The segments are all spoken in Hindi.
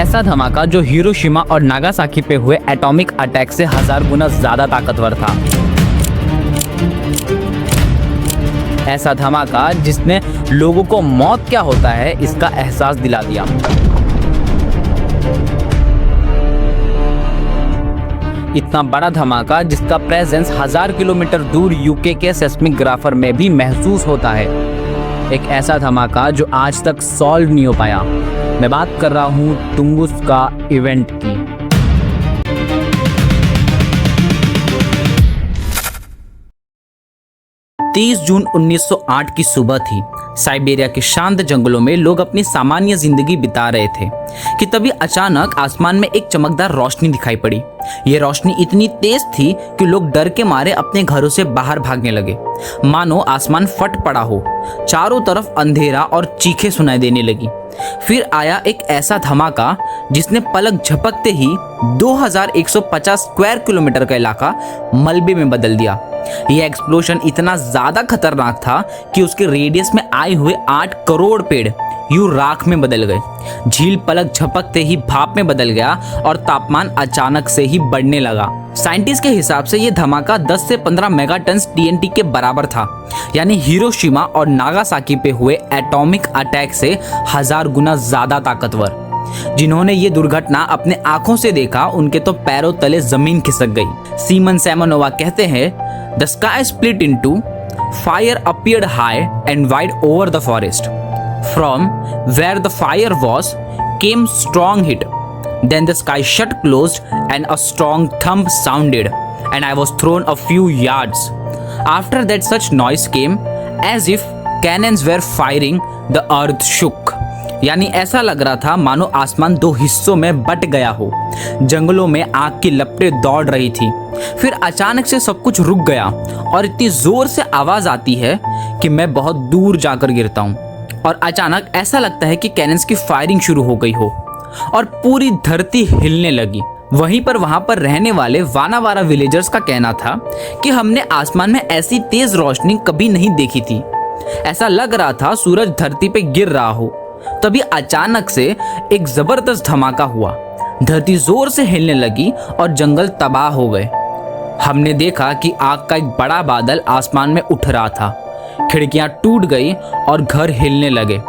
ऐसा धमाका जो हिरोशिमा और नागासाकी पे हुए एटॉमिक अटैक से 1000 गुना ज्यादा ताकतवर था। ऐसा धमाका जिसने लोगों को मौत क्या होता है इसका एहसास दिला दिया। इतना बड़ा धमाका जिसका प्रेजेंस 1000 किलोमीटर दूर यूके के सेस्मिग्राफर में भी महसूस होता है। एक ऐसा धमाका जो आज तक सॉल्व नहीं हो पाया। मैं बात कर रहा हूँ टुंगुस्का इवेंट की। 30 जून 1908 की सुबह थी। साइबेरिया के शांत जंगलों में लोग अपनी सामान्य जिंदगी बिता रहे थे कि तभी अचानक आसमान में एक चमकदार रोशनी दिखाई पड़ी। ये रोशनी इतनी तेज थी कि लोग डर के मारे अपने घरों से बाहर भागने लगे, मानो आसमान फट पड़ा हो। चारों तरफ अंधेरा और चीखें सुनाई देने लगी। फिर आया एक ऐसा धमाका जिसने पलक झपकते ही 2150 स्क्वायर किलोमीटर का इलाका मलबे में बदल दिया। यह एक्सप्लोजन इतना ज्यादा खतरनाक था कि उसके रेडियस में आए हुए 8 करोड़ पेड़ यूं राख में बदल गए। झील पलक झपकते ही भाप में बदल गया और तापमान अचानक से ही बढ़ने लगा। साइंटिस्ट के हिसाब से यह धमाका 10 से 15 मेगाटन्स टीएनटी के बराबर था, यानी हिरोशिमा और नागासाकी पे हुए एटॉमिक अटैक से 1000 गुना ज्यादा ताकतवर। जिन्होंने ये दुर्घटना अपने आंखों से देखा उनके तो पैरों तले जमीन खिसक गई। सीमन सैमोनोवा कहते हैं, The sky split into, fire appeared high and wide over the forest. From where the fire was came strong heat. Then the sky shut closed and a strong thump sounded and I was thrown a few yards. After that such noise came as if cannons were firing, the earth shook. यानी ऐसा लग रहा था मानो आसमान 2 हिस्सों में बट गया हो। जंगलों में आग की लपटें दौड़ रही थी। फिर अचानक से सब कुछ रुक गया और इतनी जोर से आवाज आती है कि मैं बहुत दूर जाकर गिरता हूँ। और अचानक ऐसा लगता है कि कैनन्स की फायरिंग शुरू हो गई हो और पूरी धरती हिलने लगी। वहीं पर वहां पर रहने वाले वानावारा विलेजर्स का कहना था कि हमने आसमान में ऐसी तेज रोशनी कभी नहीं देखी थी। ऐसा लग रहा था सूरज धरती पे गिर रहा हो। तभी अचानक से एक जबरदस्त धमाका हुआ। धरती जोर से हिलने लगी और जंगल तबाह हो गए। हमने देखा कि आग का एक बड़ा बादल आसमान में उठ रहा था। खिड़कियां टूट गई और घर हिलने लगे।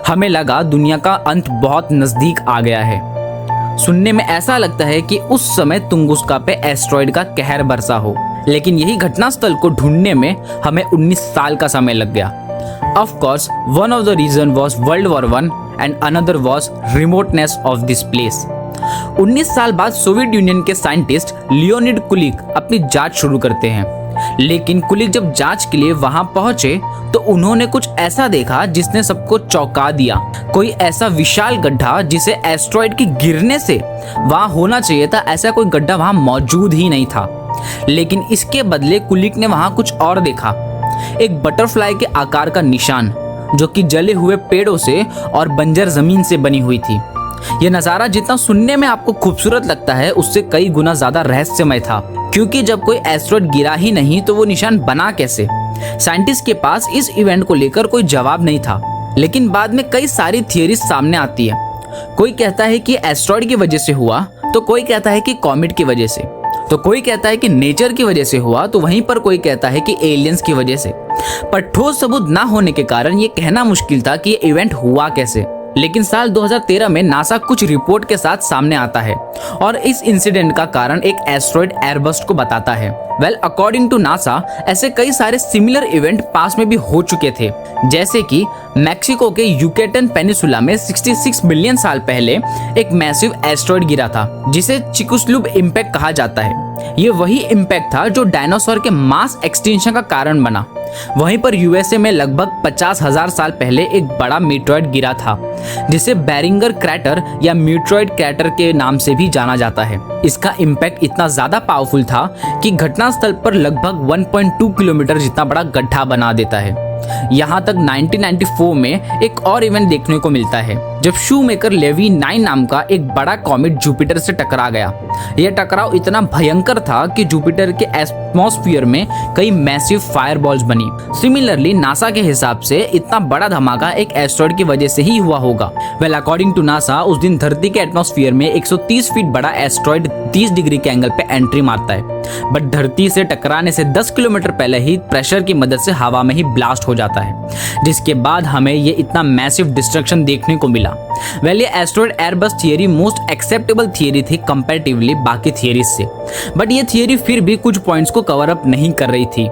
हमें लगा दुनिया का अंत बहुत नजदीक आ गया है। सुनने में ऐसा लगता है कि उस समय तुंगुस्का पे एस्ट्रॉइड का कहर बरसा हो, लेकिन यही घटनास्थल को ढूंढने में हमें 19 साल का समय लग गया। Of course, one of the reason was World War I and another was remoteness of this place. 19 साल बाद सोवियत यूनियन के साइंटिस्ट लियोनिड कुलिक अपनी जांच शुरू करते हैं। लेकिन कुलिक जब जांच के लिए वहां पहुंचे तो उन्होंने कुछ ऐसा देखा जिसने सबको चौंका दिया। कोई ऐसा विशाल गड्ढा जिसे एस्ट्रॉइड के गिरने से वहां होना चाहिए था, ऐसा कोई गड्ढा वहां मौजूद ही नहीं था। लेकिन इसके बदले कुलिक ने वहां कुछ और देखा, एक बटरफ्लाई के आकार का निशान जो कि जले हुए पेड़ों से और बंजर जमीन से बनी हुई थी। यह नजारा जितना सुनने में आपको खूबसूरत लगता है उससे कई गुना ज्यादा रहस्यमय था, क्योंकि जब कोई एस्ट्रॉइड गिरा ही नहीं तो वो निशान बना कैसे। साइंटिस्ट के पास इस इवेंट को लेकर कोई जवाब नहीं था। लेकिन बाद में कई सारी थियरीज सामने आती है। कोई कहता है कि एस्ट्रॉइड की वजह से हुआ, तो कोई कहता है कि कॉमेट की वजह से, तो कोई कहता है कि नेचर की वजह से हुआ, तो वहीं पर कोई कहता है कि एलियंस की वजह से। पर ठोस सबूत ना होने के कारण ये कहना मुश्किल था कि ये इवेंट हुआ कैसे। लेकिन साल 2013 में नासा कुछ रिपोर्ट के साथ सामने आता है और इस इंसिडेंट का कारण एक एस्ट्रॉइड एयरबस्ट को बताता है। वेल, अकॉर्डिंग टू नासा ऐसे कई सारे सिमिलर इवेंट पास में भी हो चुके थे, जैसे कि मैक्सिको के यूकेटन पेनिसुला में 66 मिलियन साल पहले एक मैसिव एस्ट्रॉइड गिरा था जिसे चिकुस्लुब इम्पैक्ट कहा जाता है। ये वही इम्पैक्ट था जो डायनासोर के मास एक्सटिंक्शन का कारण बना। वहीं पर यूएसए में लगभग 50,000 साल पहले एक बड़ा मीटरॉइड गिरा था जिसे बेरिंगर क्रैटर या मीटरॉइड क्रैटर के नाम से भी जाना जाता है। इसका इम्पैक्ट इतना ज्यादा पावरफुल था कि घटनास्थल पर लगभग 1.2 किलोमीटर जितना बड़ा गड्ढा बना देता है। यहाँ तक 1994 में एक और इवेंट देखने को मिलता है जब शूमेकर लेवी 9 नाम का एक बड़ा कॉमेट जुपिटर से टकरा गया। यह टकराव इतना भयंकर था कि जुपिटर के एटमॉस्फेयर में कई मैसिव फायरबॉल्स बनी। सिमिलरली नासा के हिसाब से इतना बड़ा धमाका एक एस्टेरॉयड की वजह से ही हुआ होगा। वेल अकॉर्डिंग टू नासा उस दिन धरती के एटमॉस्फेयर में 130 फीट बड़ा एस्टेरॉयड 30 डिग्री के एंगल पे एंट्री मारता है, बट धरती से टकराने से 10 किलोमीटर पहले ही प्रेशर की मदद से हवा में ही ब्लास्ट हो जाता है, जिसके बाद हमें ये इतना मैसिव डिस्ट्रक्शन देखने को मिला। वेल ये asteroid Airbus theory most acceptable theory थी कंपैरेटिवली बाकी थियरीज से, बट ये थियरी फिर भी कुछ पॉइंट्स को कवर अप नहीं कर रही थी।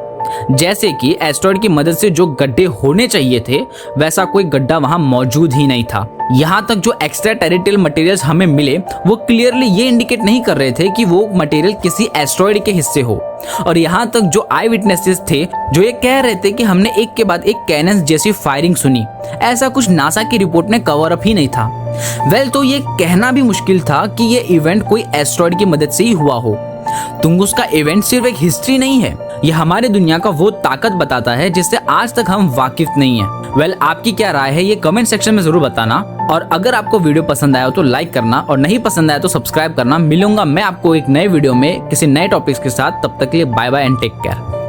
जैसे कि एस्टेरॉयड की मदद से जो गड्ढे होने चाहिए थे वैसा कोई गड्ढा वहां मौजूद ही नहीं था। यहाँ तक जो एक्स्ट्रा टेरिटोरियल मटेरियल्स हमें मिले वो क्लियरली ये इंडिकेट नहीं कर रहे थे कि वो मटेरियल किसी एस्टेरॉयड के हिस्से हो। और यहाँ तक जो आई विटनेसेस थे जो ये कह रहे थे कि हमने एक के बाद एक कैनन जैसी फायरिंग सुनी, ऐसा कुछ नासा की रिपोर्ट में कवर अप ही नहीं था। वेल तो ये कहना भी मुश्किल था कि ये इवेंट कोई एस्टेरॉयड की मदद से ही हुआ हो। तुंगुस का इवेंट सिर्फ एक हिस्ट्री नहीं है, ये हमारे दुनिया का वो ताकत बताता है जिससे आज तक हम वाकिफ नहीं है। वेल आपकी क्या राय है ये कमेंट सेक्शन में जरूर बताना, और अगर आपको वीडियो पसंद आया हो तो लाइक करना, और नहीं पसंद आया तो सब्सक्राइब करना। मिलूंगा मैं आपको एक नए वीडियो में किसी नए टॉपिक्स के साथ, तब तक के लिए bye bye and take care.